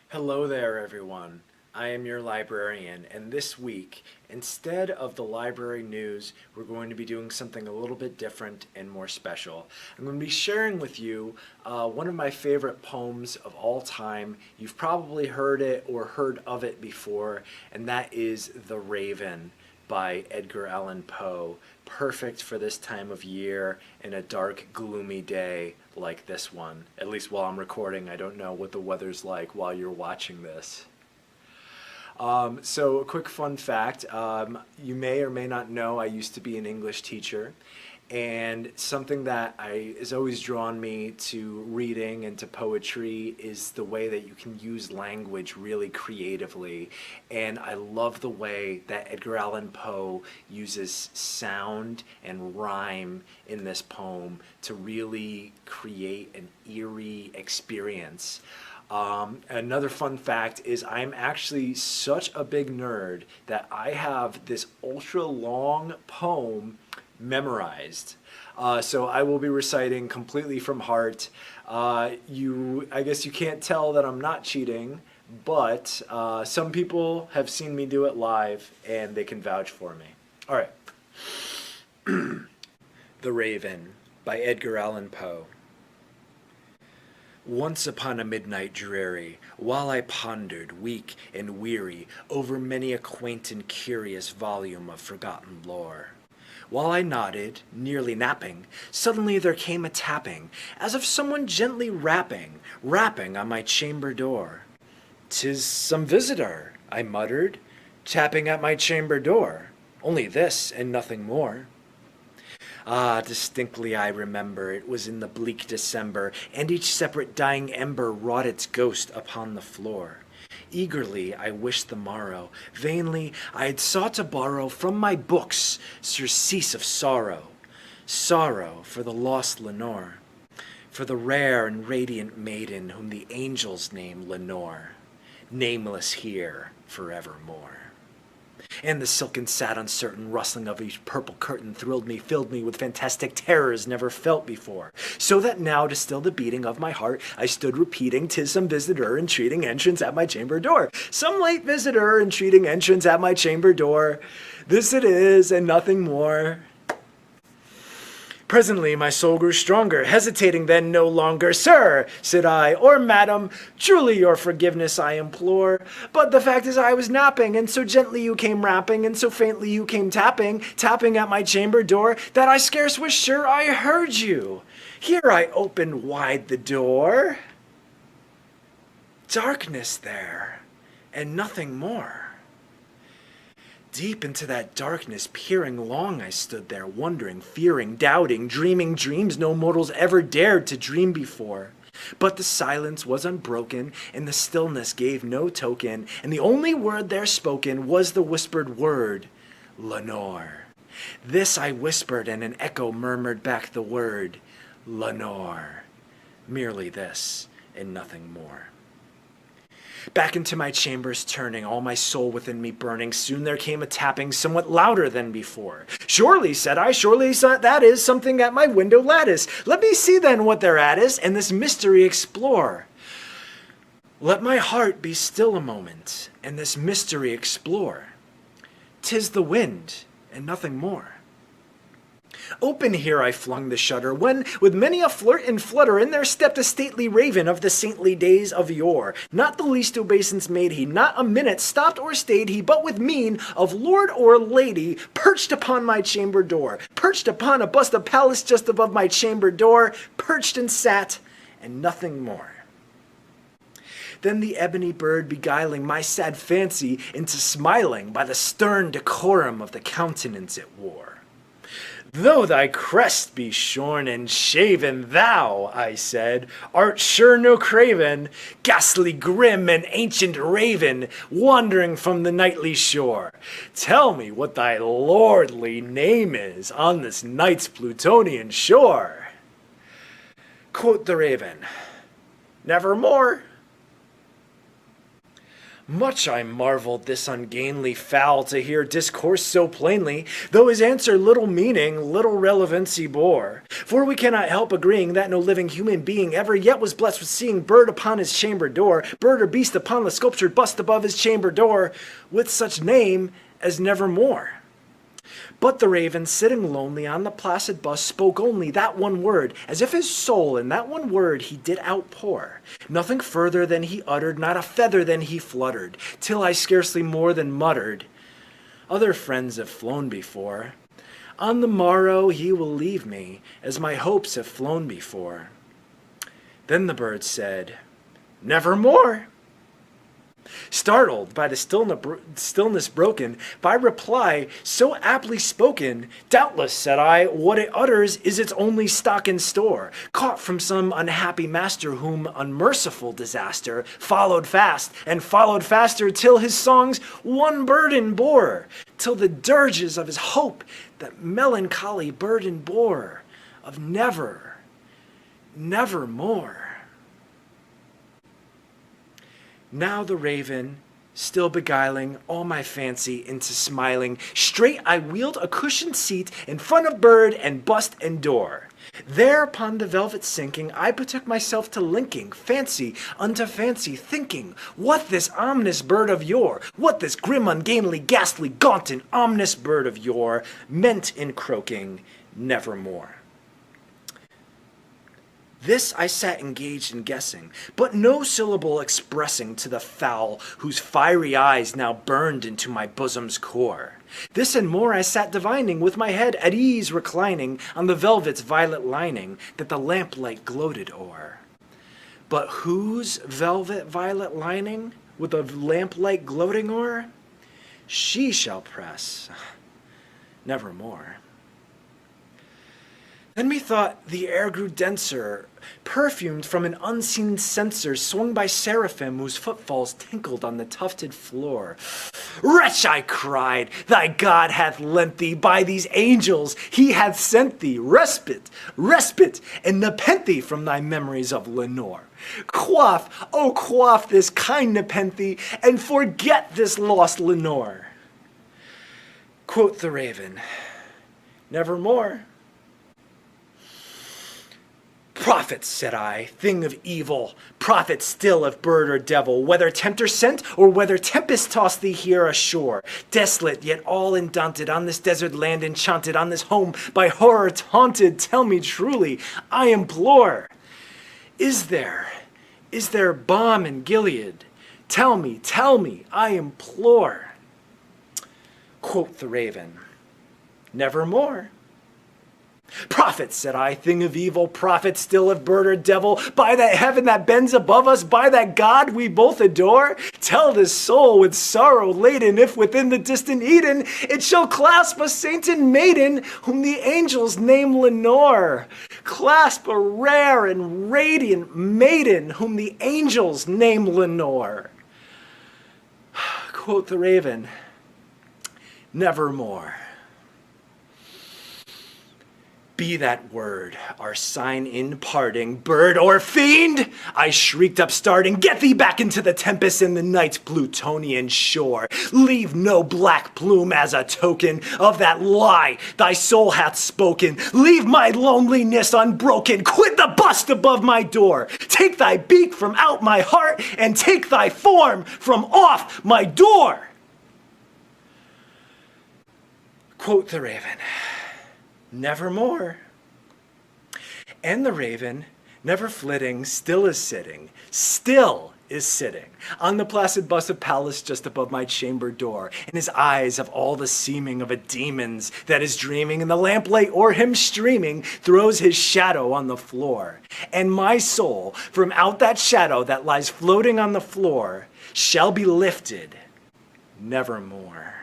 Hello there, everyone. I am your librarian, and this week, instead of the library news, we're going to be doing something a little bit different and more special. I'm going to be sharing with you one of my favorite poems of all time. You've probably heard it or heard of it before, and that is The Raven by Edgar Allan Poe. Perfect for this time of year in a dark, gloomy day like this one. At least while I'm recording, I don't know what the weather's like while you're watching this. So a quick fun fact, you may or may not know I used to be an English teacher, and something that has always drawn me to reading and to poetry is the way that you can use language really creatively. And I love the way that Edgar Allan Poe uses sound and rhyme in this poem to really create an eerie experience. Another fun fact is I'm actually such a big nerd that I have this ultra long poem memorized. So I will be reciting completely from heart. I guess you can't tell that I'm not cheating, but some people have seen me do it live and they can vouch for me. All right. The Raven by Edgar Allan Poe. Once upon a midnight dreary, while I pondered, weak and weary, over many a quaint and curious volume of forgotten lore. While I nodded, nearly napping, suddenly there came a tapping, as of someone gently rapping on my chamber door. "'Tis some visitor," I muttered, "tapping at my chamber door. Only this, and nothing more." Ah, distinctly I remember, it was in the bleak December, and each separate dying ember wrought its ghost upon the floor. Eagerly I wished the morrow, vainly I had sought to borrow from my books surcease of sorrow. Sorrow for the lost Lenore, for the rare and radiant maiden whom the angels name Lenore, nameless here forevermore. And the silken, sad, uncertain rustling of each purple curtain thrilled me, filled me with fantastic terrors never felt before. So that now, to still the beating of my heart, I stood repeating, "'Tis some visitor entreating entrance at my chamber door. Some late visitor entreating entrance at my chamber door. This it is, and nothing more." Presently my soul grew stronger, hesitating then no longer. "Sir," said I, "or madam, truly your forgiveness I implore. But the fact is I was napping, and so gently you came rapping, and so faintly you came tapping at my chamber door, that I scarce was sure I heard you. Here I opened wide the door. Darkness there, and nothing more." Deep into that darkness peering, long I stood there, wondering, fearing, doubting, dreaming dreams no mortals ever dared to dream before. But the silence was unbroken, and the stillness gave no token, and the only word there spoken was the whispered word, "Lenore." This I whispered, and an echo murmured back the word, "Lenore." Merely this, and nothing more. Back into my chambers turning, all my soul within me burning, soon there came a tapping somewhat louder than before. "Surely," said I, "surely that is something at my window lattice. Let me see then what thereat is, and this mystery explore. Let my heart be still a moment, and this mystery explore. 'Tis the wind, and nothing more." Open here I flung the shutter, when, with many a flirt and flutter, in there stepped a stately raven of the saintly days of yore. Not the least obeisance made he, not a minute stopped or stayed he, but with mien of lord or lady, perched upon my chamber door, perched upon a bust of Pallas just above my chamber door, perched and sat, and nothing more. Then the ebony bird beguiling my sad fancy into smiling by the stern decorum of the countenance it wore. "Though thy crest be shorn and shaven, thou," I said, "art sure no craven, ghastly grim and ancient raven, wandering from the nightly shore. Tell me what thy lordly name is on this night's Plutonian shore." Quoth the raven, "Nevermore." Much I marveled this ungainly fowl to hear discourse so plainly, though his answer little meaning, little relevancy bore. For we cannot help agreeing that no living human being ever yet was blessed with seeing bird upon his chamber door, bird or beast upon the sculptured bust above his chamber door, with such name as nevermore. But the raven, sitting lonely on the placid bust, spoke only that one word, as if his soul in that one word he did outpour. Nothing further than he uttered, not a feather than he fluttered, till I scarcely more than muttered, "Other friends have flown before. On the morrow he will leave me, as my hopes have flown before." Then the bird said, "Nevermore." Startled by the stillness broken, by reply so aptly spoken, "Doubtless," said I, "what it utters is its only stock and store, caught from some unhappy master whom unmerciful disaster followed fast, and followed faster, till his songs one burden bore, till the dirges of his hope that melancholy burden bore, of never, nevermore." Now the raven, still beguiling all my fancy into smiling, straight I wheeled a cushioned seat in front of bird and bust and door. There upon the velvet sinking, I betook myself to linking fancy unto fancy, thinking what this ominous bird of yore, what this grim, ungainly, ghastly, gaunt, and ominous bird of yore meant in croaking nevermore. This I sat engaged in guessing, but no syllable expressing to the fowl whose fiery eyes now burned into my bosom's core. This and more I sat divining, with my head at ease reclining on the velvet's violet lining that the lamplight gloated o'er. But whose velvet violet lining, with the lamplight gloating o'er? She shall press nevermore. Then methought the air grew denser, perfumed from an unseen censer swung by seraphim whose footfalls tinkled on the tufted floor. "Wretch," I cried, "thy God hath lent thee, by these angels he hath sent thee, respite, respite, and nepenthe from thy memories of Lenore. Quaff, oh quaff this kind nepenthe, and forget this lost Lenore." Quoth the raven, "Nevermore." "Prophet," said I, "thing of evil, prophet still of bird or devil, whether tempter sent or whether tempest tossed thee here ashore, desolate yet all undaunted, on this desert land enchanted, on this home by horror taunted, tell me truly, I implore, is there balm in Gilead? Tell me, I implore." Quoth the raven, "Nevermore." "Prophet," said I, "thing of evil, prophet still of bird or devil, by that heaven that bends above us, by that God we both adore, tell this soul with sorrow laden, if within the distant Eden it shall clasp a sainted maiden whom the angels name Lenore. Clasp a rare and radiant maiden whom the angels name Lenore." Quoth the raven, "Nevermore." "Be that word our sign in parting, bird or fiend!" I shrieked upstarting, "Get thee back into the tempest and the night's Plutonian shore. Leave no black plume as a token of that lie thy soul hath spoken. Leave my loneliness unbroken. Quit the bust above my door. Take thy beak from out my heart and take thy form from off my door." Quoth the raven, "Nevermore." And the raven, never flitting, still is sitting on the placid bust of Pallas just above my chamber door, and his eyes have all the seeming of a demon's that is dreaming, and the lamplight o'er him streaming throws his shadow on the floor. And my soul, from out that shadow that lies floating on the floor, shall be lifted nevermore.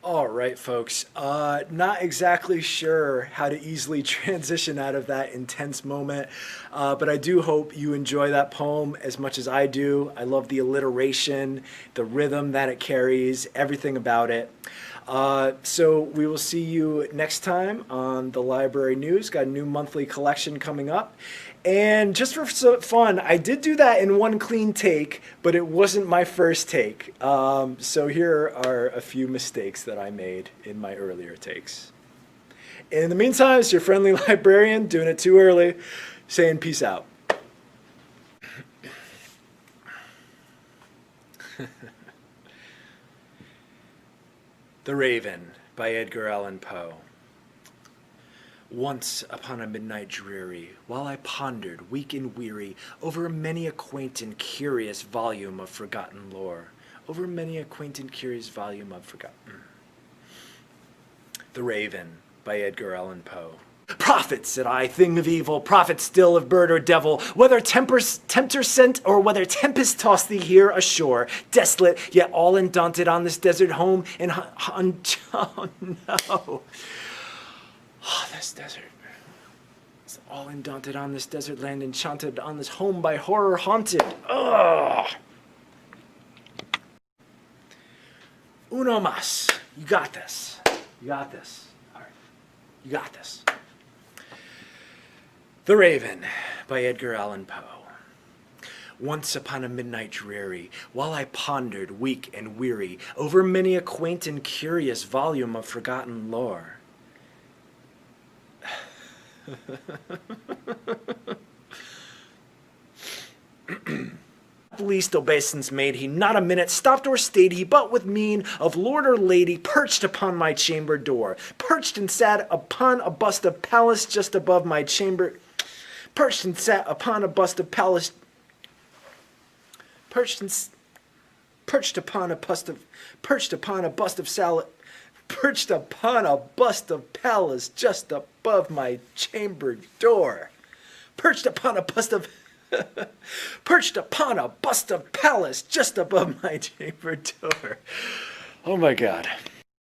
All right, folks, not exactly sure how to easily transition out of that intense moment, but I do hope you enjoy that poem as much as I do. I love the alliteration, the rhythm that it carries, everything about it. So we will see you next time on the Library News. Got a new monthly collection coming up. And just for fun, I did do that in one clean take, but it wasn't my first take. So here are a few mistakes that I made in my earlier takes. In the meantime, it's your friendly librarian, doing it too early, saying peace out. The Raven by Edgar Allan Poe. Once upon a midnight dreary, while I pondered, weak and weary, over many a quaint and curious volume of forgotten lore. Over many a quaint and curious volume of forgotten. The Raven by Edgar Allan Poe. Prophet, said I, thing of evil, prophet still of bird or devil, whether tempter sent or whether tempest tossed thee here ashore, desolate yet all undaunted on this desert home, and oh no. Oh, this desert. It's all undaunted on this desert land, enchanted on this home by horror haunted. Ugh. Uno mas. You got this. You got this. All right. You got this. The Raven by Edgar Allan Poe. Once upon a midnight dreary, while I pondered, weak and weary, over many a quaint and curious volume of forgotten lore. Least obeisance made he, not a minute stopped or stayed he, but with mien of lord or lady perched upon my chamber door, perched and sat upon a bust of Pallas just above my chamber, perched and sat upon a bust of Pallas, perched upon a bust of Pallas just above my chamber door, perched upon a bust of Pallas just above my chamber door. Oh my God.